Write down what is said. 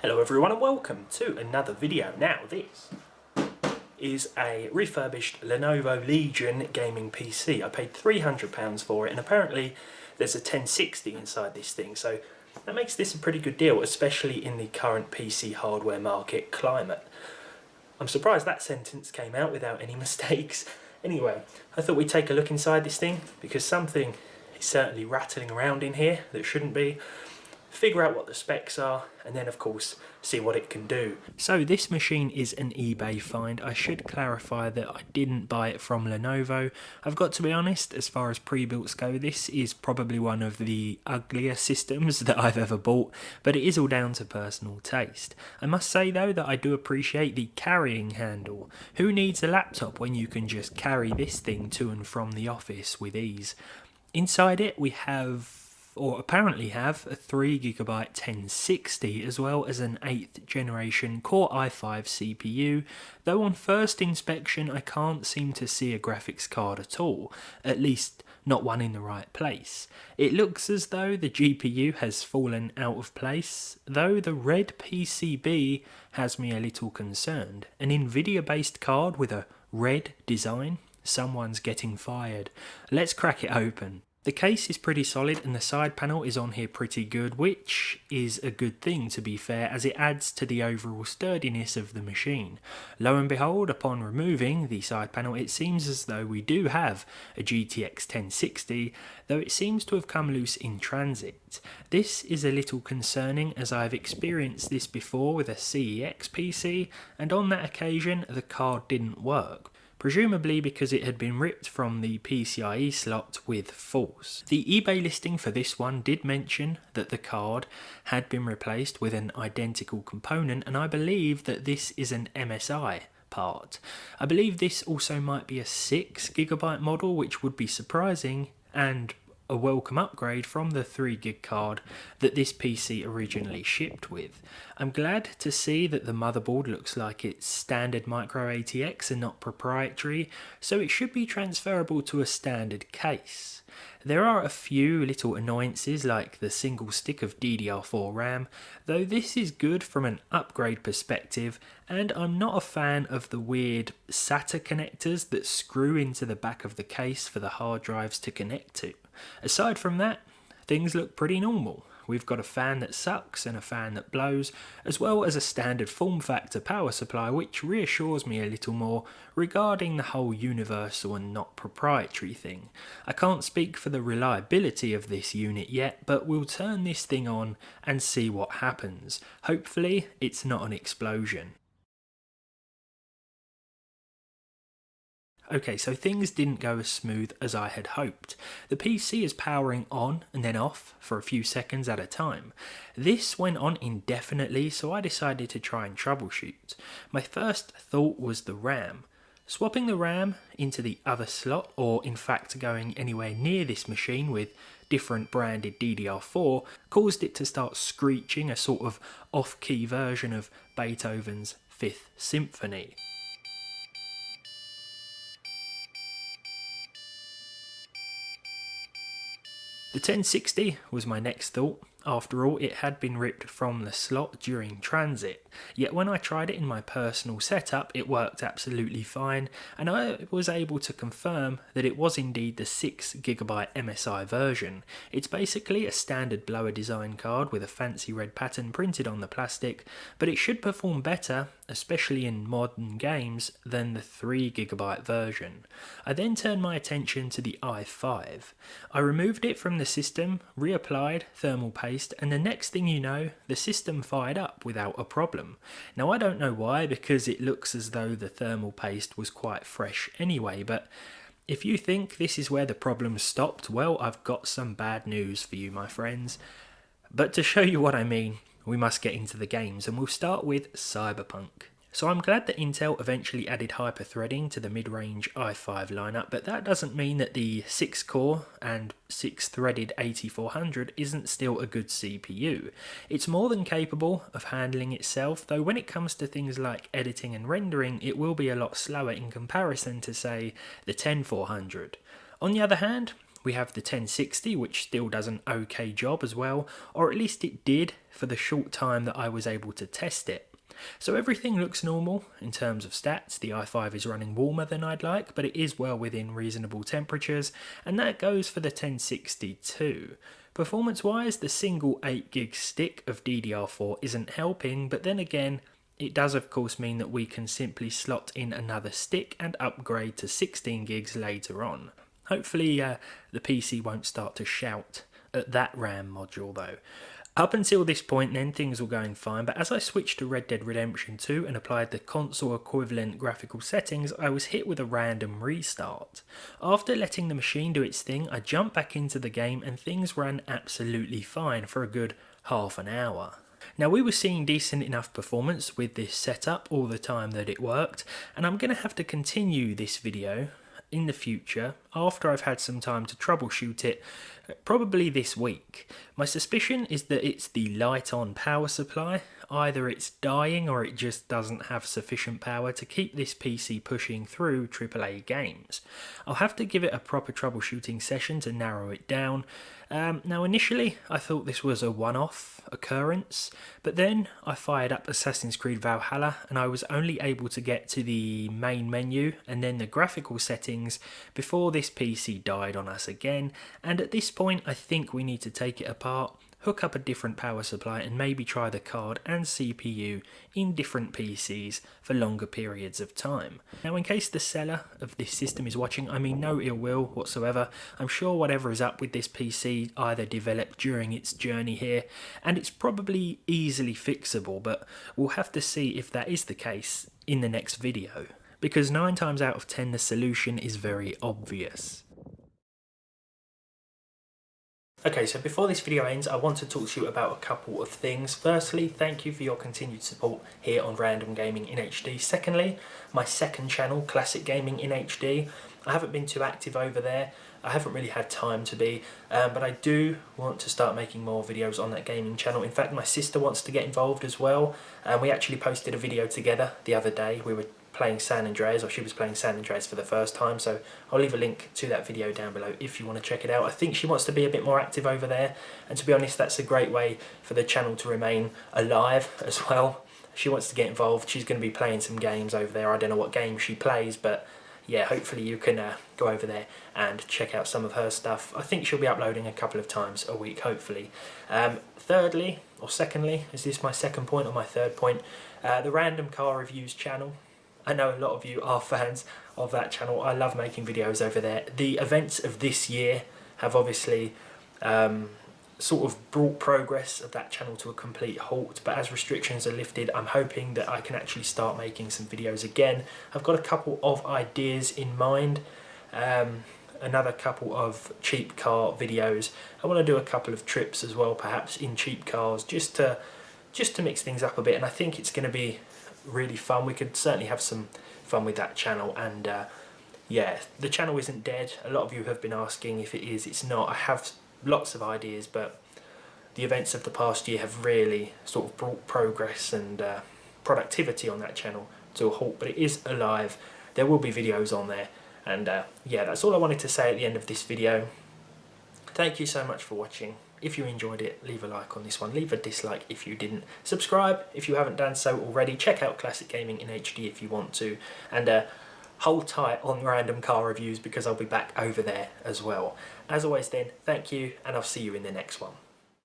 Hello everyone and welcome to another video. Now this is a refurbished Lenovo Legion gaming PC. I paid £300 for it and apparently there's a 1060 inside this thing, so that makes this a pretty good deal, especially in the current PC hardware market climate. I'm surprised that sentence came out without any mistakes. Anyway, I thought we'd take a look inside this thing because something is certainly rattling around in here that shouldn't be. Figure out what the specs are, and then of course see what it can do. So this machine is an eBay find. I should clarify that I didn't buy it from Lenovo. I've got to be honest, as far as pre-builts go, this is probably one of the uglier systems that I've ever bought, but it is all down to personal taste. I must say though that I do appreciate the carrying handle. Who needs a laptop when you can just carry this thing to and from the office with ease? Inside it we have, or apparently have, a 3GB 1060 as well as an 8th generation Core i5 CPU, though on first inspection I can't seem to see a graphics card at all, at least not one in the right place. It looks as though the GPU has fallen out of place, though the red PCB has me a little concerned. An Nvidia based card with a red design? Someone's getting fired. Let's crack it open. The case is pretty solid and the side panel is on here pretty good, which is a good thing to be fair, as it adds to the overall sturdiness of the machine. Lo and behold, upon removing the side panel, it seems as though we do have a GTX 1060, though it seems to have come loose in transit. This is a little concerning as I've experienced this before with a CEX PC, and on that occasion the card didn't work. Presumably because it had been ripped from the PCIe slot with force. The eBay listing for this one did mention that the card had been replaced with an identical component, and I believe that this is an MSI part. I believe this also might be a 6GB model, which would be surprising and a welcome upgrade from the 3GB card that this PC originally shipped with. I'm glad to see that the motherboard looks like it's standard micro ATX and not proprietary, so it should be transferable to a standard case. There are a few little annoyances like the single stick of DDR4 RAM, though this is good from an upgrade perspective, and I'm not a fan of the weird SATA connectors that screw into the back of the case for the hard drives to connect to. Aside from that, things look pretty normal. We've got a fan that sucks and a fan that blows, as well as a standard form factor power supply, which reassures me a little more regarding the whole universal and not proprietary thing. I can't speak for the reliability of this unit yet, but we'll turn this thing on and see what happens. Hopefully it's not an explosion. Okay, so things didn't go as smooth as I had hoped. The PC is powering on and then off for a few seconds at a time. This went on indefinitely, so I decided to try and troubleshoot. My first thought was the RAM. Swapping the RAM into the other slot, or in fact going anywhere near this machine with different branded DDR4, caused it to start screeching a sort of off-key version of Beethoven's Fifth Symphony. The 1060 was my next thought. After all, it had been ripped from the slot during transit, yet when I tried it in my personal setup it worked absolutely fine, and I was able to confirm that it was indeed the 6GB MSI version. It's basically a standard blower design card with a fancy red pattern printed on the plastic, but it should perform better, especially in modern games, than the 3GB version. I then turned my attention to the i5. I removed it from the system, reapplied thermal paste, and the next thing you know, the system fired up without a problem. Now I don't know why, because it looks as though the thermal paste was quite fresh anyway, but if you think this is where the problem stopped, well, I've got some bad news for you, my friends. But to show you what I mean, we must get into the games, and we'll start with Cyberpunk. So I'm glad that Intel eventually added hyper-threading to the mid-range i5 lineup, but that doesn't mean that the 6-core and 6-threaded 8400 isn't still a good CPU. It's more than capable of handling itself, though when it comes to things like editing and rendering, it will be a lot slower in comparison to, say, the 10400. On the other hand, We have the 1060, which still does an okay job as well, or at least it did for the short time that I was able to test it. So everything looks normal in terms of stats. The i5 is running warmer than I'd like, but it is well within reasonable temperatures, and that goes for the 1060 too. Performance wise, the single 8GB stick of DDR4 isn't helping, but then again, it does of course mean that we can simply slot in another stick and upgrade to 16GB later on. Hopefully the PC won't start to shout at that RAM module though. Up until this point then things were going fine, but as I switched to Red Dead Redemption 2 and applied the console equivalent graphical settings, I was hit with a random restart. After letting the machine do its thing, I jumped back into the game and things ran absolutely fine for a good half an hour. Now we were seeing decent enough performance with this setup all the time that it worked, and I'm going to have to continue this video in the future after I've had some time to troubleshoot it, probably this week. My suspicion is that it's the light on power supply. Either it's dying or it just doesn't have sufficient power to keep this PC pushing through AAA games. I'll have to give it a proper troubleshooting session to narrow it down. Now initially I thought this was a one-off occurrence, but then I fired up Assassin's Creed Valhalla and I was only able to get to the main menu and then the graphical settings before this PC died on us again, and at this point I think we need to take it apart, hook up a different power supply and maybe try the card and CPU in different PCs for longer periods of time. Now in case the seller of this system is watching, I mean no ill will whatsoever. I'm sure whatever is up with this PC either developed during its journey here, and it's probably easily fixable, but we'll have to see if that is the case in the next video, because 9 times out of 10 the solution is very obvious. Okay, so before this video ends, I want to talk to you about a couple of things. Firstly, thank you for your continued support here on Random Gaming in HD. Secondly, my second channel, Classic Gaming in HD. I haven't been too active over there. I haven't really had time to be, but I do want to start making more videos on that gaming channel. In fact, my sister wants to get involved as well, and we actually posted a video together the other day. We were playing San Andreas, or she was playing San Andreas for the first time, so I'll leave a link to that video down below if you want to check it out. I think she wants to be a bit more active over there, and to be honest that's a great way for the channel to remain alive as well. She wants to get involved. She's going to be playing some games over there. I don't know what game she plays, but yeah, hopefully you can go over there and check out some of her stuff. I think she'll be uploading a couple of times a week, hopefully. Thirdly, or secondly, is this my second point or my third point? The Random Car Reviews channel. I know a lot of you are fans of that channel. I love making videos over there. The events of this year have obviously sort of brought progress of that channel to a complete halt, but as restrictions are lifted, I'm hoping that I can actually start making some videos again. I've got a couple of ideas in mind, another couple of cheap car videos. I want to do a couple of trips as well, perhaps in cheap cars, just to mix things up a bit, and I think it's going to be really fun. We could certainly have some fun with that channel, and yeah, the channel isn't dead. A lot of you have been asking if it is. It's not. I have lots of ideas, but the events of the past year have really sort of brought progress and productivity on that channel to a halt, but it is alive. There will be videos on there, and yeah, that's all I wanted to say at the end of this video. Thank you so much for watching. If you enjoyed it, leave a like on this one, leave a dislike if you didn't, subscribe if you haven't done so already, check out Classic Gaming in HD if you want to, and hold tight on Random Car Reviews because I'll be back over there as well. As always then, thank you, and I'll see you in the next one.